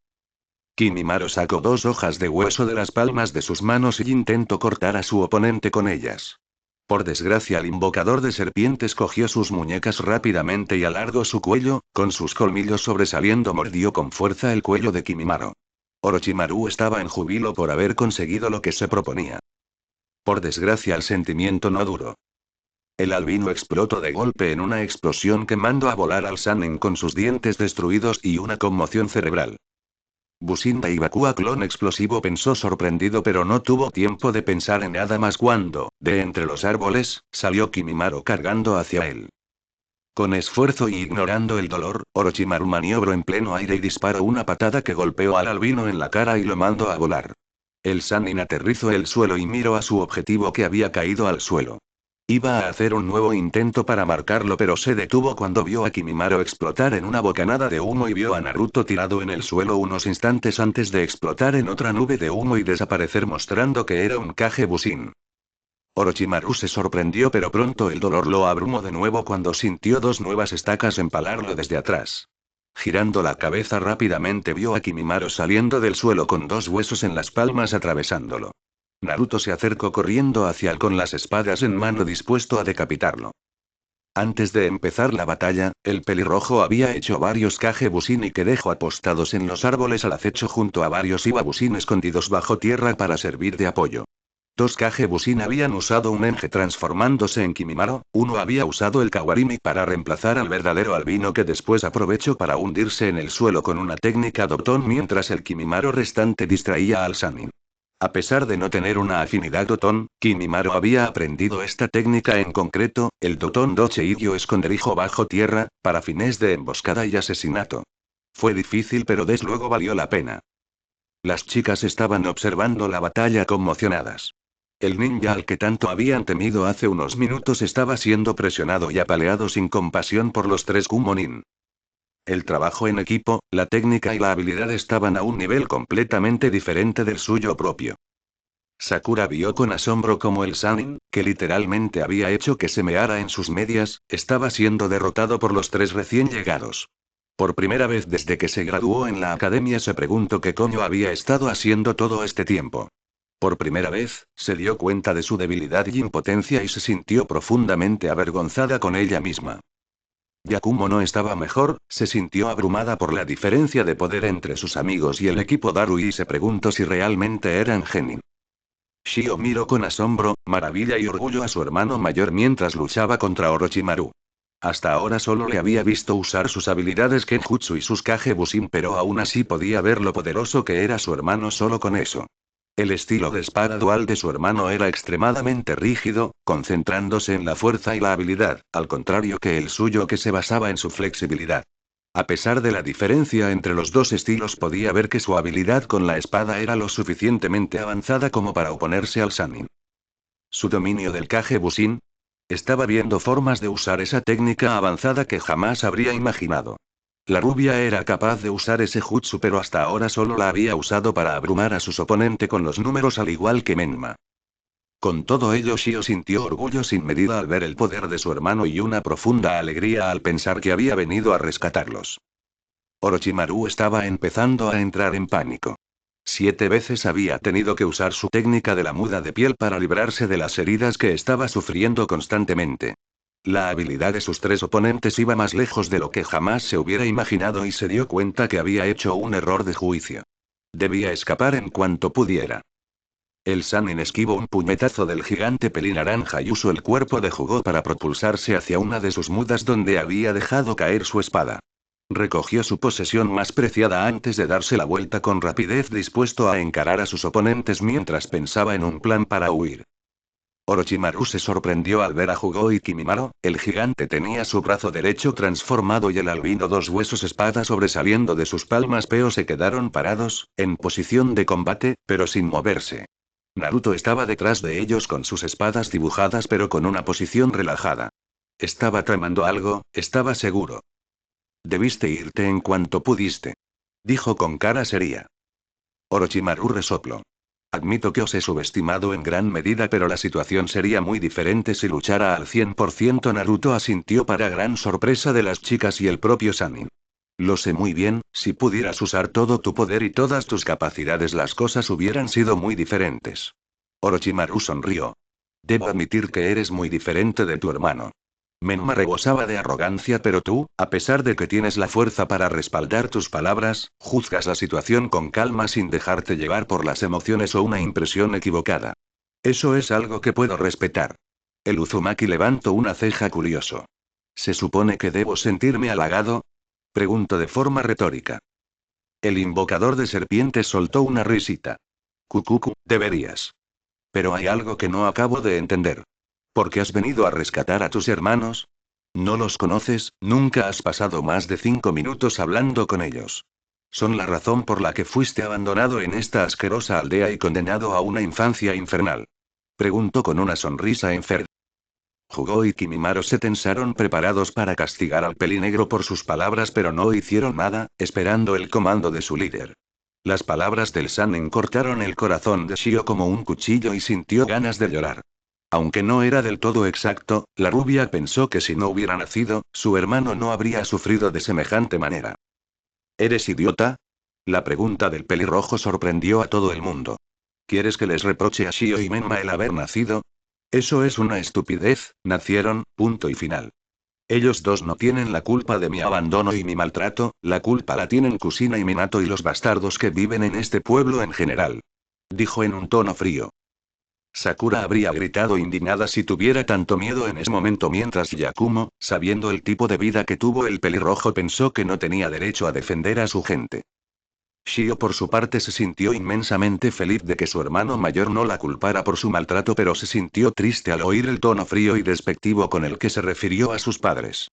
Kimimaro sacó 2 hojas de hueso de las palmas de sus manos y intentó cortar a su oponente con ellas. Por desgracia, el invocador de serpientes cogió sus muñecas rápidamente y alargó su cuello, con sus colmillos sobresaliendo mordió con fuerza el cuello de Kimimaro. Orochimaru estaba en júbilo por haber conseguido lo que se proponía. Por desgracia, el sentimiento no duró. El albino explotó de golpe en una explosión que mandó a volar al Sannin con sus dientes destruidos y una conmoción cerebral. Businda y Bakua clon explosivo pensó sorprendido, pero no tuvo tiempo de pensar en nada más cuando, de entre los árboles, salió Kimimaro cargando hacia él. Con esfuerzo y ignorando el dolor, Orochimaru maniobró en pleno aire y disparó una patada que golpeó al albino en la cara y lo mandó a volar. El Sannin aterrizó el suelo y miró a su objetivo que había caído al suelo. Iba a hacer un nuevo intento para marcarlo, pero se detuvo cuando vio a Kimimaro explotar en una bocanada de humo y vio a Naruto tirado en el suelo unos instantes antes de explotar en otra nube de humo y desaparecer mostrando que era un Kage Bushin. Orochimaru se sorprendió, pero pronto el dolor lo abrumó de nuevo cuando sintió 2 nuevas estacas empalarlo desde atrás. Girando la cabeza rápidamente vio a Kimimaro saliendo del suelo con 2 huesos en las palmas atravesándolo. Naruto se acercó corriendo hacia él con las espadas en mano dispuesto a decapitarlo. Antes de empezar la batalla, el pelirrojo había hecho varios Kage Bushin y que dejó apostados en los árboles al acecho junto a varios Iba Bushin escondidos bajo tierra para servir de apoyo. 2 Kage Bushin habían usado un Enge transformándose en Kimimaro, uno había usado el Kawarimi para reemplazar al verdadero albino que después aprovechó para hundirse en el suelo con una técnica Doton mientras el Kimimaro restante distraía al Sannin. A pesar de no tener una afinidad Doton, Kimimaro había aprendido esta técnica en concreto, el Doton Docheidyo esconderijo bajo tierra, para fines de emboscada y asesinato. Fue difícil, pero desde luego valió la pena. Las chicas estaban observando la batalla conmocionadas. El ninja al que tanto habían temido hace unos minutos estaba siendo presionado y apaleado sin compasión por los 3 Kumonin. El trabajo en equipo, la técnica y la habilidad estaban a un nivel completamente diferente del suyo propio. Sakura vio con asombro cómo el Sannin, que literalmente había hecho que se meara en sus medias, estaba siendo derrotado por los 3 recién llegados. Por primera vez desde que se graduó en la academia se preguntó qué coño había estado haciendo todo este tiempo. Por primera vez, se dio cuenta de su debilidad y impotencia y se sintió profundamente avergonzada con ella misma. Yakumo no estaba mejor, se sintió abrumada por la diferencia de poder entre sus amigos y el equipo Darui y se preguntó si realmente eran genin. Shio miró con asombro, maravilla y orgullo a su hermano mayor mientras luchaba contra Orochimaru. Hasta ahora solo le había visto usar sus habilidades Kenjutsu y sus Kage Bushin, pero aún así podía ver lo poderoso que era su hermano solo con eso. El estilo de espada dual de su hermano era extremadamente rígido, concentrándose en la fuerza y la habilidad, al contrario que el suyo que se basaba en su flexibilidad. A pesar de la diferencia entre los dos estilos podía ver que su habilidad con la espada era lo suficientemente avanzada como para oponerse al Sannin. Su dominio del Kage Bushin. Estaba viendo formas de usar esa técnica avanzada que jamás habría imaginado. La rubia era capaz de usar ese jutsu, pero hasta ahora solo la había usado para abrumar a su oponente con los números al igual que Menma. Con todo ello, Shio sintió orgullo sin medida al ver el poder de su hermano y una profunda alegría al pensar que había venido a rescatarlos. Orochimaru estaba empezando a entrar en pánico. 7 veces había tenido que usar su técnica de la muda de piel para librarse de las heridas que estaba sufriendo constantemente. La habilidad de sus 3 oponentes iba más lejos de lo que jamás se hubiera imaginado y se dio cuenta que había hecho un error de juicio. Debía escapar en cuanto pudiera. El Sannin esquivó un puñetazo del gigante pelinaranja y usó el cuerpo de Jugo para propulsarse hacia una de sus mudas donde había dejado caer su espada. Recogió su posesión más preciada antes de darse la vuelta con rapidez, dispuesto a encarar a sus oponentes mientras pensaba en un plan para huir. Orochimaru se sorprendió al ver a Jugo y Kimimaro, el gigante tenía su brazo derecho transformado y el albino 2 huesos espada sobresaliendo de sus palmas, pero se quedaron parados, en posición de combate, pero sin moverse. Naruto estaba detrás de ellos con sus espadas dibujadas pero con una posición relajada. Estaba tramando algo, estaba seguro. Debiste irte en cuanto pudiste. Dijo con cara seria. Orochimaru resopló. Admito que os he subestimado en gran medida, pero la situación sería muy diferente si luchara al 100%. Naruto asintió para gran sorpresa de las chicas y el propio Sannin. Lo sé muy bien, si pudieras usar todo tu poder y todas tus capacidades las cosas hubieran sido muy diferentes. Orochimaru sonrió. Debo admitir que eres muy diferente de tu hermano. Menma rebosaba de arrogancia, pero tú, a pesar de que tienes la fuerza para respaldar tus palabras, juzgas la situación con calma sin dejarte llevar por las emociones o una impresión equivocada. Eso es algo que puedo respetar. El Uzumaki levantó una ceja curioso. ¿Se supone que debo sentirme halagado? Preguntó de forma retórica. El invocador de serpientes soltó una risita. Kukuku, deberías. Pero hay algo que no acabo de entender. ¿Por qué has venido a rescatar a tus hermanos? ¿No los conoces? Nunca has pasado más de 5 minutos hablando con ellos. Son la razón por la que fuiste abandonado en esta asquerosa aldea y condenado a una infancia infernal. Preguntó con una sonrisa enferma. Jugó y Kimimaro se tensaron preparados para castigar al pelinegro por sus palabras, pero no hicieron nada, esperando el comando de su líder. Las palabras del Sannin cortaron el corazón de Shio como un cuchillo y sintió ganas de llorar. Aunque no era del todo exacto, la rubia pensó que si no hubiera nacido, su hermano no habría sufrido de semejante manera. ¿Eres idiota? La pregunta del pelirrojo sorprendió a todo el mundo. ¿Quieres que les reproche a Shio y Menma el haber nacido? Eso es una estupidez, nacieron, punto y final. Ellos dos no tienen la culpa de mi abandono y mi maltrato, la culpa la tienen Kusina y Minato y los bastardos que viven en este pueblo en general. Dijo en un tono frío. Sakura habría gritado indignada si tuviera tanto miedo en ese momento, mientras Yakumo, sabiendo el tipo de vida que tuvo el pelirrojo, pensó que no tenía derecho a defender a su gente. Shio por su parte se sintió inmensamente feliz de que su hermano mayor no la culpara por su maltrato, pero se sintió triste al oír el tono frío y despectivo con el que se refirió a sus padres.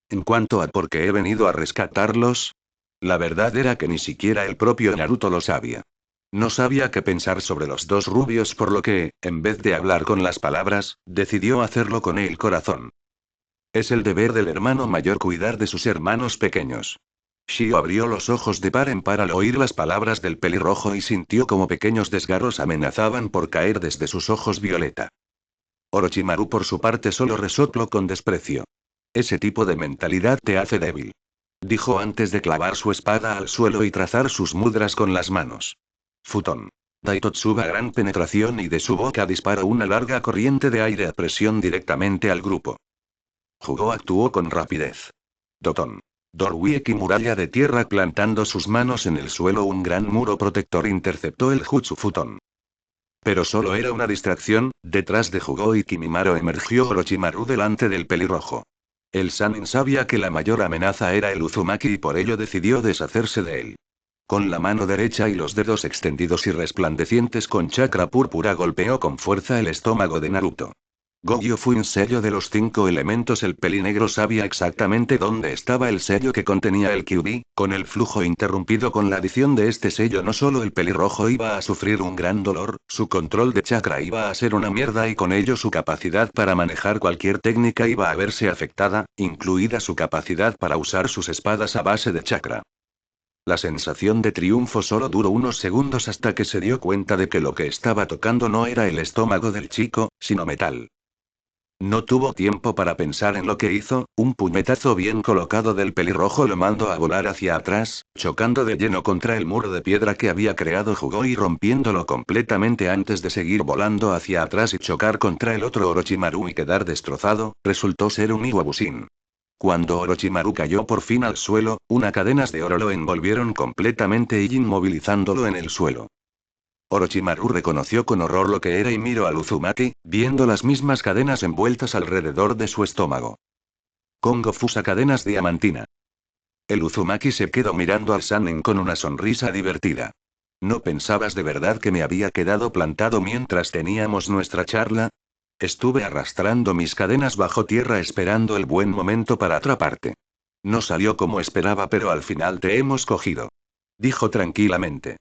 En cuanto a por qué he venido a rescatarlos, la verdad era que ni siquiera el propio Naruto lo sabía. No sabía qué pensar sobre los dos rubios, por lo que, en vez de hablar con las palabras, decidió hacerlo con el corazón. Es el deber del hermano mayor cuidar de sus hermanos pequeños. Shio abrió los ojos de par en par al oír las palabras del pelirrojo y sintió como pequeños desgarros amenazaban por caer desde sus ojos violeta. Orochimaru por su parte solo resopló con desprecio. Ese tipo de mentalidad te hace débil. Dijo antes de clavar su espada al suelo y trazar sus mudras con las manos. Futón. Daitotsuba gran penetración y de su boca disparó una larga corriente de aire a presión directamente al grupo. Jugó actuó con rapidez. Dotón. Dorwieki muralla de tierra plantando sus manos en el suelo, un gran muro protector interceptó el Jutsu Futón. Pero solo era una distracción, detrás de Jugó y Kimimaro emergió Orochimaru delante del pelirrojo. El Sannin sabía que la mayor amenaza era el Uzumaki y por ello decidió deshacerse de él. Con la mano derecha y los dedos extendidos y resplandecientes con chakra púrpura golpeó con fuerza el estómago de Naruto. Gojo fue un sello de los 5 elementos. El pelinegro sabía exactamente dónde estaba el sello que contenía el Kyuubi. Con el flujo interrumpido con la adición de este sello, no solo el pelirrojo iba a sufrir un gran dolor, su control de chakra iba a ser una mierda y con ello su capacidad para manejar cualquier técnica iba a verse afectada, incluida su capacidad para usar sus espadas a base de chakra. La sensación de triunfo solo duró unos segundos hasta que se dio cuenta de que lo que estaba tocando no era el estómago del chico, sino metal. No tuvo tiempo para pensar en lo que hizo, un puñetazo bien colocado del pelirrojo lo mandó a volar hacia atrás, chocando de lleno contra el muro de piedra que había creado Jugó y rompiéndolo completamente antes de seguir volando hacia atrás y chocar contra el otro Orochimaru y quedar destrozado. Resultó ser un Iwabusin. Cuando Orochimaru cayó por fin al suelo, unas cadenas de oro lo envolvieron completamente y inmovilizándolo en el suelo. Orochimaru reconoció con horror lo que era y miró al Uzumaki, viendo las mismas cadenas envueltas alrededor de su estómago. Kongo Fusa cadenas diamantina. El Uzumaki se quedó mirando al Sannin con una sonrisa divertida. ¿No pensabas de verdad que me había quedado plantado mientras teníamos nuestra charla? Estuve arrastrando mis cadenas bajo tierra esperando el buen momento para atraparte. No salió como esperaba, pero al final te hemos cogido. Dijo tranquilamente.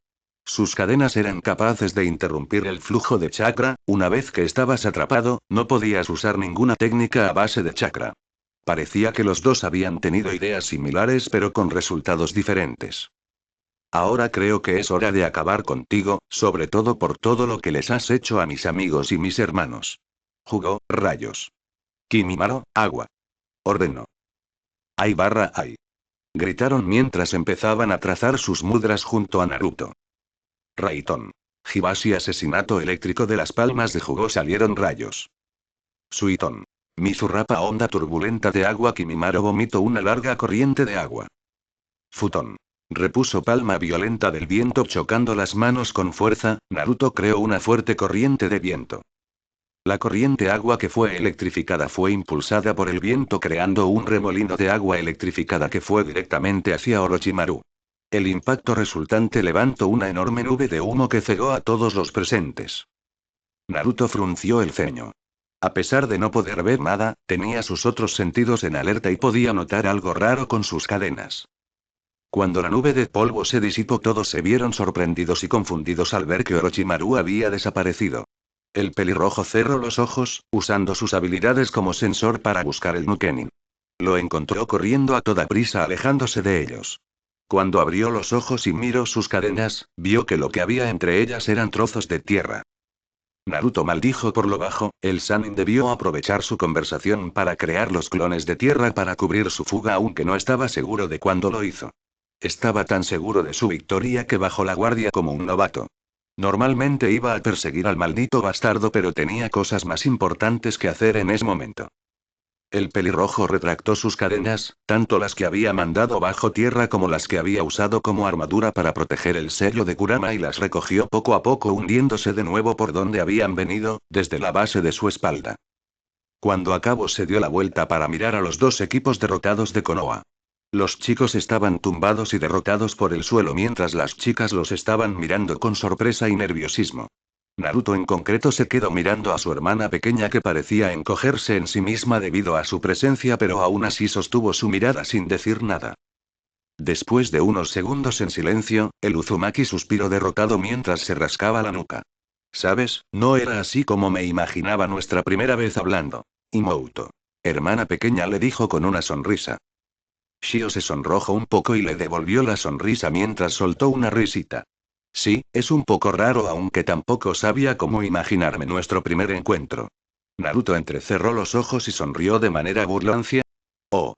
Sus cadenas eran capaces de interrumpir el flujo de chakra, una vez que estabas atrapado, no podías usar ninguna técnica a base de chakra. Parecía que los dos habían tenido ideas similares pero con resultados diferentes. Ahora creo que es hora de acabar contigo, sobre todo por todo lo que les has hecho a mis amigos y mis hermanos. Jugó, rayos. Kimimaro, agua. Ordenó. Ay barra ay. Gritaron mientras empezaban a trazar sus mudras junto a Naruto. Raiton. Hibashi asesinato eléctrico de las palmas de Jugó salieron rayos. Suiton. Mizurrapa onda turbulenta de agua Kimimaro vomitó una larga corriente de agua. Futon. Repuso palma violenta del viento chocando las manos con fuerza, Naruto creó una fuerte corriente de viento. La corriente agua que fue electrificada fue impulsada por el viento creando un remolino de agua electrificada que fue directamente hacia Orochimaru. El impacto resultante levantó una enorme nube de humo que cegó a todos los presentes. Naruto frunció el ceño. A pesar de no poder ver nada, tenía sus otros sentidos en alerta y podía notar algo raro con sus cadenas. Cuando la nube de polvo se disipó todos se vieron sorprendidos y confundidos al ver que Orochimaru había desaparecido. El pelirrojo cerró los ojos, usando sus habilidades como sensor para buscar el Nukenin. Lo encontró corriendo a toda prisa alejándose de ellos. Cuando abrió los ojos y miró sus cadenas, vio que lo que había entre ellas eran trozos de tierra. Naruto maldijo por lo bajo, el Sannin debió aprovechar su conversación para crear los clones de tierra para cubrir su fuga aunque no estaba seguro de cuándo lo hizo. Estaba tan seguro de su victoria que bajó la guardia como un novato. Normalmente iba a perseguir al maldito bastardo pero tenía cosas más importantes que hacer en ese momento. El pelirrojo retractó sus cadenas, tanto las que había mandado bajo tierra como las que había usado como armadura para proteger el sello de Kurama y las recogió poco a poco hundiéndose de nuevo por donde habían venido, desde la base de su espalda. Cuando acabó se dio la vuelta para mirar a los dos equipos derrotados de Konoha. Los chicos estaban tumbados y derrotados por el suelo mientras las chicas los estaban mirando con sorpresa y nerviosismo. Naruto en concreto se quedó mirando a su hermana pequeña que parecía encogerse en sí misma debido a su presencia pero aún así sostuvo su mirada sin decir nada. Después de unos segundos en silencio, el Uzumaki suspiró derrotado mientras se rascaba la nuca. ¿Sabes? No era así como me imaginaba nuestra primera vez hablando. Imouto. Hermana pequeña le dijo con una sonrisa. Shio se sonrojó un poco y le devolvió la sonrisa mientras soltó una risita. Sí, es un poco raro aunque tampoco sabía cómo imaginarme nuestro primer encuentro. Naruto entrecerró los ojos y sonrió de manera burlancia. Oh.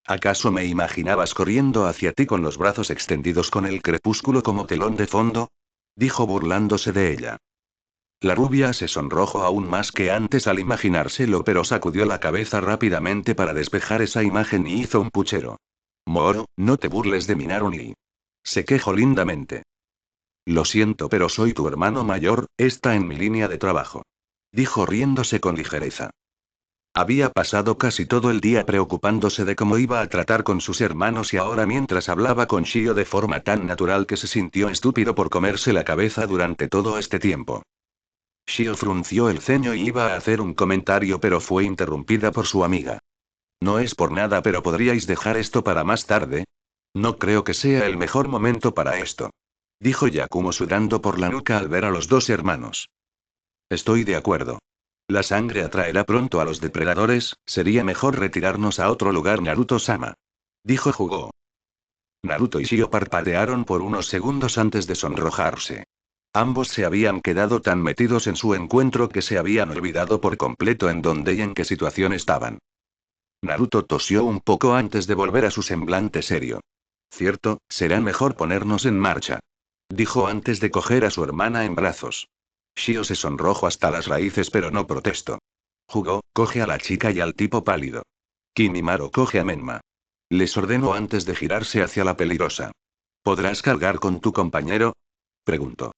¿Acaso me imaginabas corriendo hacia ti con los brazos extendidos con el crepúsculo como telón de fondo? Dijo burlándose de ella. La rubia se sonrojó aún más que antes al imaginárselo pero sacudió la cabeza rápidamente para despejar esa imagen y hizo un puchero. Moro, no te burles de mi Naruni. Se quejó lindamente. Lo siento pero soy tu hermano mayor, está en mi línea de trabajo. Dijo riéndose con ligereza. Había pasado casi todo el día preocupándose de cómo iba a tratar con sus hermanos y ahora mientras hablaba con Shio de forma tan natural que se sintió estúpido por comerse la cabeza durante todo este tiempo. Shio frunció el ceño y iba a hacer un comentario pero fue interrumpida por su amiga. No es por nada pero ¿podríais dejar esto para más tarde? No creo que sea el mejor momento para esto. Dijo Yakumo sudando por la nuca al ver a los dos hermanos. Estoy de acuerdo. La sangre atraerá pronto a los depredadores, sería mejor retirarnos a otro lugar Naruto-sama. Dijo Jugó. Naruto y Shio parpadearon por unos segundos antes de sonrojarse. Ambos se habían quedado tan metidos en su encuentro que se habían olvidado por completo en dónde y en qué situación estaban. Naruto tosió un poco antes de volver a su semblante serio. Cierto, será mejor ponernos en marcha. Dijo antes de coger a su hermana en brazos. Shio se sonrojó hasta las raíces pero no protestó. Jugó, coge a la chica y al tipo pálido. Kimimaro coge a Menma. Les ordenó antes de girarse hacia la peligrosa. ¿Podrás cargar con tu compañero? Preguntó.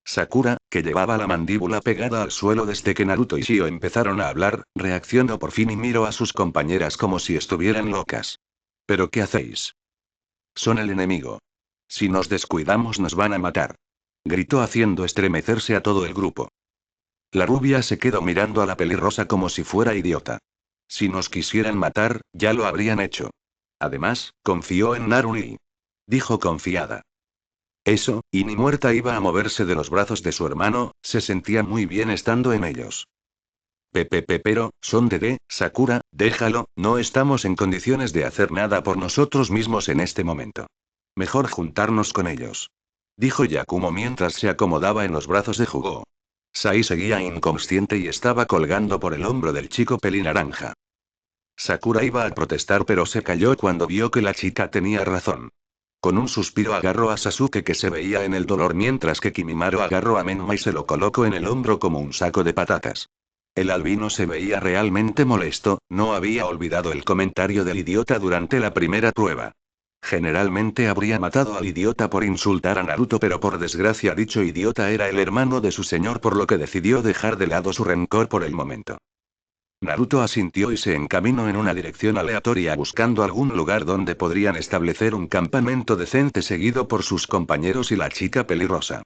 Sakura, que llevaba la mandíbula pegada al suelo desde que Naruto y Shio empezaron a hablar, reaccionó por fin y miró a sus compañeras como si estuvieran locas. ¿Pero qué hacéis? Son el enemigo. Si nos descuidamos nos van a matar. Gritó haciendo estremecerse a todo el grupo. La rubia se quedó mirando a la pelirrosa como si fuera idiota. Si nos quisieran matar, ya lo habrían hecho. Además, confió en Naruni. Dijo confiada. Eso, y ni muerta iba a moverse de los brazos de su hermano, se sentía muy bien estando en ellos. Pero, son de Sakura, déjalo, no estamos en condiciones de hacer nada por nosotros mismos en este momento. Mejor juntarnos con ellos. Dijo Yakumo mientras se acomodaba en los brazos de Jugo. Sai seguía inconsciente y estaba colgando por el hombro del chico pelinaranja. Sakura iba a protestar pero se calló cuando vio que la chica tenía razón. Con un suspiro agarró a Sasuke que se veía en el dolor mientras que Kimimaro agarró a Menma y se lo colocó en el hombro como un saco de patatas. El albino se veía realmente molesto, no había olvidado el comentario del idiota durante la primera prueba. Generalmente habría matado al idiota por insultar a Naruto, pero por desgracia dicho idiota era el hermano de su señor, por lo que decidió dejar de lado su rencor por el momento. Naruto asintió y se encaminó en una dirección aleatoria buscando algún lugar donde podrían establecer un campamento decente seguido por sus compañeros y la chica pelirrosa.